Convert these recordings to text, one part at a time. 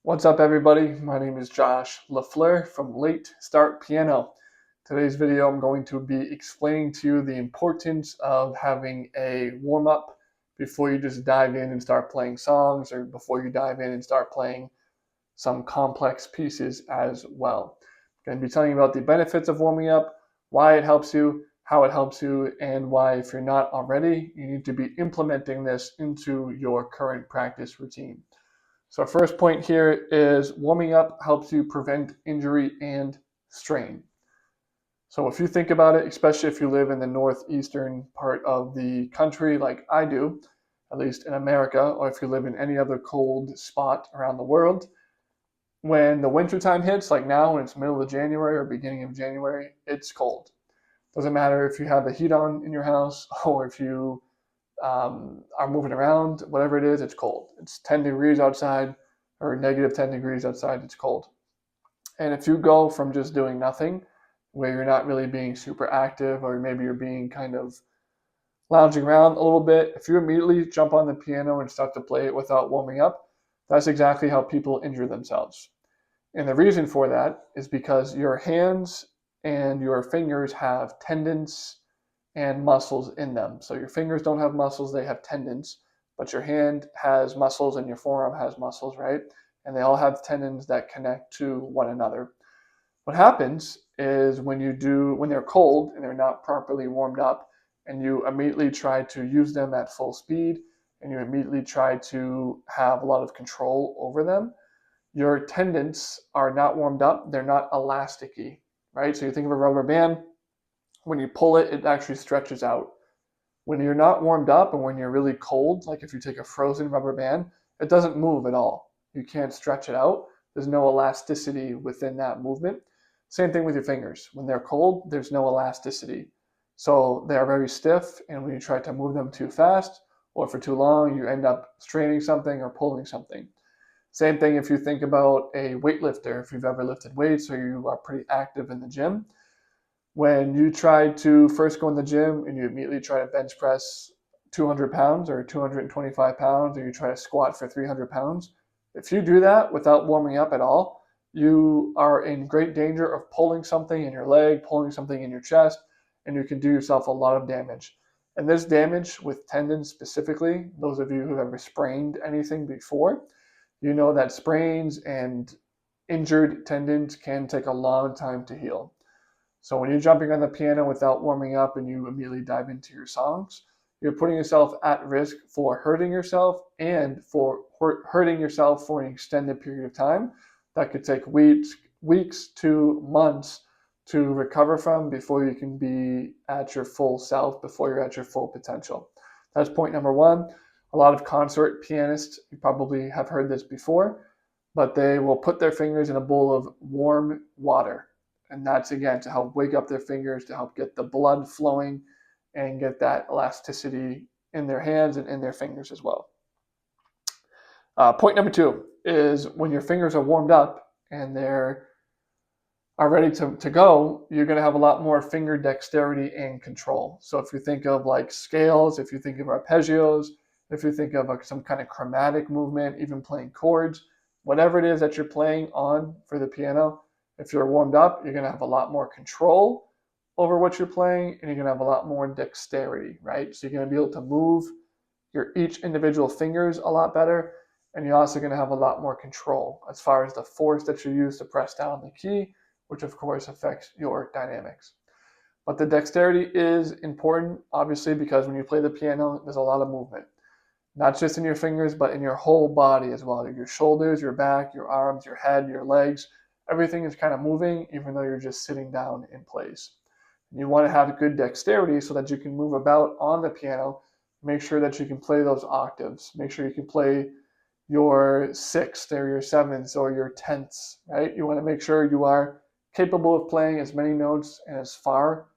What's up, everybody? My name is Josh LaFleur from Late Start Piano. Today's video, I'm going to be explaining to you the importance of having a warm-up before you just dive in and start playing songs, or before you dive in and start playing some complex pieces as well. I'm going to be telling you about the benefits of warming up, why it helps you, how it helps you, and why, if you're not already, you need to be implementing this into your current practice routine. So our first point here is warming up helps you prevent injury and strain. So if you think about it, especially if you live in the northeastern part of the country like I do, at least in America, or if you live in any other cold spot around the world, when the wintertime hits, like now when it's middle of January or beginning of January, it's cold. Doesn't matter if you have the heat on in your house or if you are moving around, whatever it is, it's cold. It's 10 degrees outside or negative 10 degrees outside, it's cold. And if you go from just doing nothing, where you're not really being super active, or maybe you're being kind of lounging around a little bit, if you immediately jump on the piano and start to play it without warming up, that's exactly how people injure themselves. And the reason for that is because your hands and your fingers have tendons and muscles in them. So your fingers don't have muscles, they have tendons, but your hand has muscles and your forearm has muscles, right? And they all have tendons that connect to one another. What happens is when they're cold and they're not properly warmed up, and you immediately try to use them at full speed, and you immediately try to have a lot of control over them, your tendons are not warmed up, they're not elasticy, right? So you think of a rubber band, when you pull it, it actually stretches out. When you're not warmed up and when you're really cold, like if you take a frozen rubber band, it doesn't move at all. You can't stretch it out. There's no elasticity within that movement. Same thing with your fingers. When they're cold, there's no elasticity. So they are very stiff, and when you try to move them too fast or for too long, you end up straining something or pulling something. Same thing if you think about a weightlifter. If you've ever lifted weights or you are pretty active in the gym, when you try to first go in the gym and you immediately try to bench press 200 pounds or 225 pounds, or you try to squat for 300 pounds, if you do that without warming up at all, you are in great danger of pulling something in your leg, pulling something in your chest, and you can do yourself a lot of damage. And this damage with tendons specifically, those of you who've ever sprained anything before, you know that sprains and injured tendons can take a long time to heal. So when you're jumping on the piano without warming up and you immediately dive into your songs, you're putting yourself at risk for hurting yourself, and for hurting yourself for an extended period of time that could take weeks to months to recover from before you can be at your full self, before you're at your full potential. That's point number one. A lot of concert pianists, you probably have heard this before, but they will put their fingers in a bowl of warm water. And that's, again, to help wake up their fingers, to help get the blood flowing and get that elasticity in their hands and in their fingers as well. Point number two is when your fingers are warmed up and they're are ready to go, you're going to have a lot more finger dexterity and control. So if you think of like scales, if you think of arpeggios, if you think of some kind of chromatic movement, even playing chords, whatever it is that you're playing on for the piano, if you're warmed up, you're going to have a lot more control over what you're playing, and you're going to have a lot more dexterity, right? So you're going to be able to move your each individual fingers a lot better, and you're also going to have a lot more control as far as the force that you use to press down the key, which of course affects your dynamics. But the dexterity is important, obviously, because when you play the piano, there's a lot of movement. Not just in your fingers, but in your whole body as well. Your shoulders, your back, your arms, your head, your legs. Everything is kind of moving, even though you're just sitting down in place. You want to have good dexterity so that you can move about on the piano. Make sure that you can play those octaves. Make sure you can play your sixths or your sevenths or your tenths, right? You want to make sure you are capable of playing as many notes and as far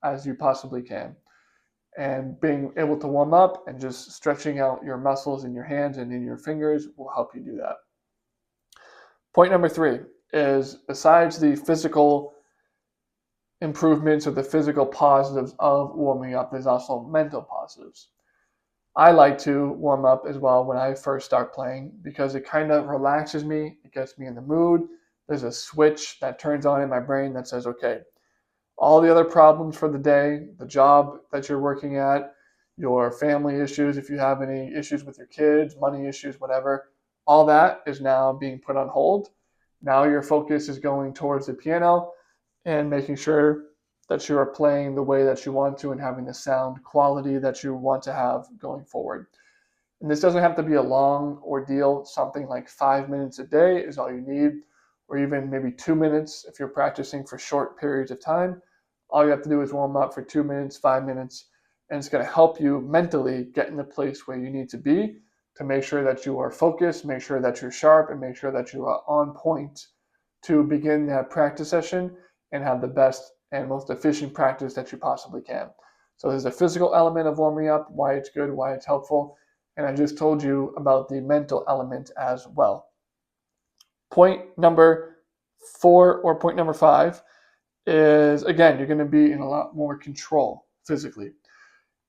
as you possibly can. And being able to warm up and just stretching out your muscles in your hands and in your fingers will help you do that. Point number three is, besides the physical improvements or the physical positives of warming up, there's also mental positives. I like to warm up as well when I first start playing because it kind of relaxes me. It gets me in the mood. There's a switch that turns on in my brain that says, okay, all the other problems for the day, the job that you're working at, your family issues, if you have any issues with your kids, money issues, whatever, all that is now being put on hold. Now your focus is going towards the piano and making sure that you are playing the way that you want to and having the sound quality that you want to have going forward. And this doesn't have to be a long ordeal. Something like 5 minutes a day is all you need, or even maybe 2 minutes if you're practicing for short periods of time. All you have to do is warm up for 2 minutes, 5 minutes, and it's going to help you mentally get in the place where you need to be to make sure that you are focused, make sure that you're sharp, and make sure that you are on point to begin that practice session and have the best and most efficient practice that you possibly can. So there's a physical element of warming up, why it's good, why it's helpful, and I just told you about the mental element as well. Point number 4 or point number 5 is, again, you're going to be in a lot more control physically.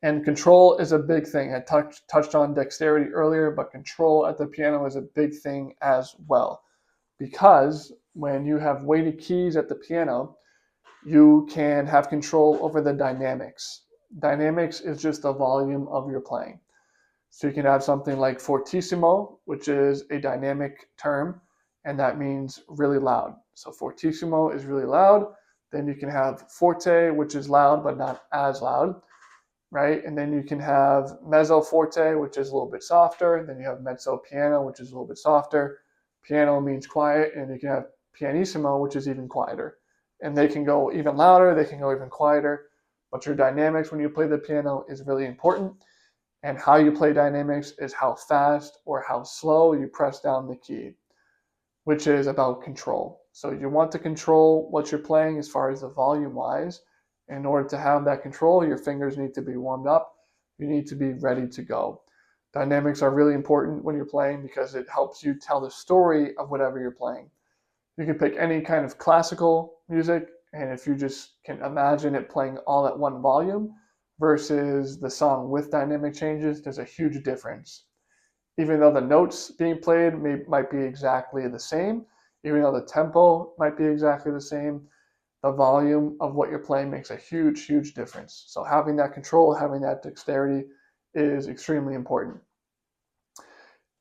And control is a big thing. I touched on dexterity earlier, but control at the piano is a big thing as well. Because when you have weighted keys at the piano, you can have control over the dynamics. Dynamics is just the volume of your playing. So you can have something like fortissimo, which is a dynamic term, and that means really loud. So fortissimo is really loud. Then you can have forte, which is loud but not as loud, right? And then you can have mezzo forte, which is a little bit softer. Then you have mezzo piano, which is a little bit softer. Piano means quiet, and you can have pianissimo, which is even quieter. And they can go even louder, they can go even quieter. But your dynamics when you play the piano is really important. And how you play dynamics is how fast or how slow you press down the key, which is about control. So you want to control what you're playing as far as the volume wise. In order to have that control, your fingers need to be warmed up. You need to be ready to go. Dynamics are really important when you're playing because it helps you tell the story of whatever you're playing. You can pick any kind of classical music, and if you just can imagine it playing all at one volume versus the song with dynamic changes, there's a huge difference. Even though the notes being played might be exactly the same, even though the tempo might be exactly the same, the volume of what you're playing makes a huge, huge difference. So having that control, having that dexterity is extremely important.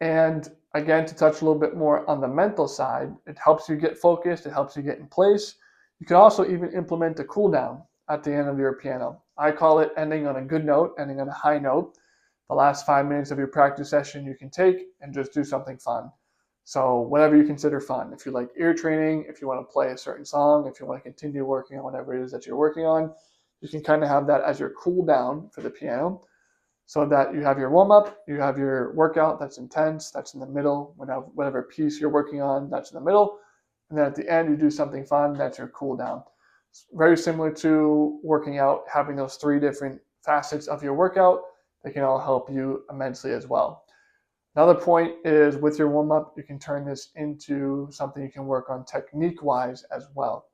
And again, to touch a little bit more on the mental side, it helps you get focused, it helps you get in place. You can also even implement a cool down at the end of your piano. I call it ending on a good note, ending on a high note. The last 5 minutes of your practice session you can take and just do something fun. So whatever you consider fun. If you like ear training, if you want to play a certain song, if you want to continue working on whatever it is that you're working on, you can kind of have that as your cool down for the piano so that you have your warm up, you have your workout that's intense, that's in the middle, whatever piece you're working on, that's in the middle. And then at the end, you do something fun, that's your cool down. It's very similar to working out, having those 3 different facets of your workout. They can all help you immensely as well. Another point is with your warm-up, you can turn this into something you can work on technique-wise as well.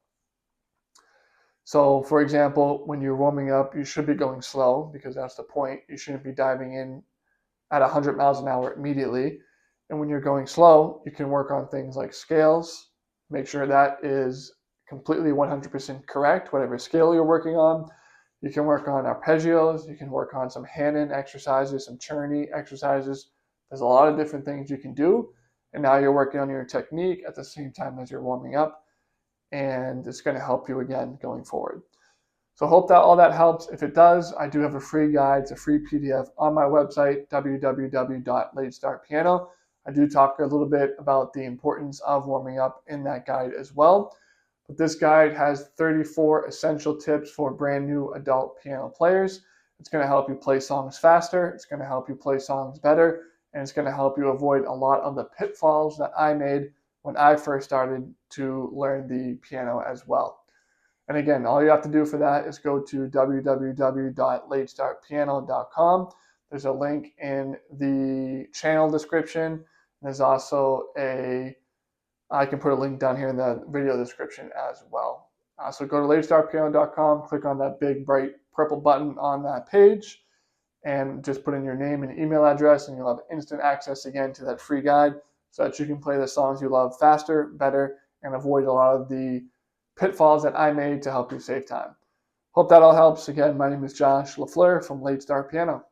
So for example, when you're warming up, you should be going slow because that's the point. You shouldn't be diving in at 100 miles an hour immediately. And when you're going slow, you can work on things like scales, make sure that is completely 100% correct, whatever scale you're working on. You can work on arpeggios, you can work on some hand-in exercises, some Czerny exercises. There's a lot of different things you can do. And now you're working on your technique at the same time as you're warming up. And it's going to help you again going forward. So hope that all that helps. If it does, I do have a free guide. It's a free PDF on my website, www.latestartpiano. I do talk a little bit about the importance of warming up in that guide as well. But this guide has 34 essential tips for brand new adult piano players. It's going to help you play songs faster. It's going to help you play songs better. And it's going to help you avoid a lot of the pitfalls that I made when I first started to learn the piano as well. And again, all you have to do for that is go to www.latestartpiano.com. There's a link in the channel description. There's also I can put a link down here in the video description as well. So go to latestartpiano.com, click on that big bright purple button on that page, and just put in your name and email address, and you'll have instant access again to that free guide so that you can play the songs you love faster, better, and avoid a lot of the pitfalls that I made to help you save time. Hope that all helps. Again, my name is Josh LaFleur from Late Start Piano.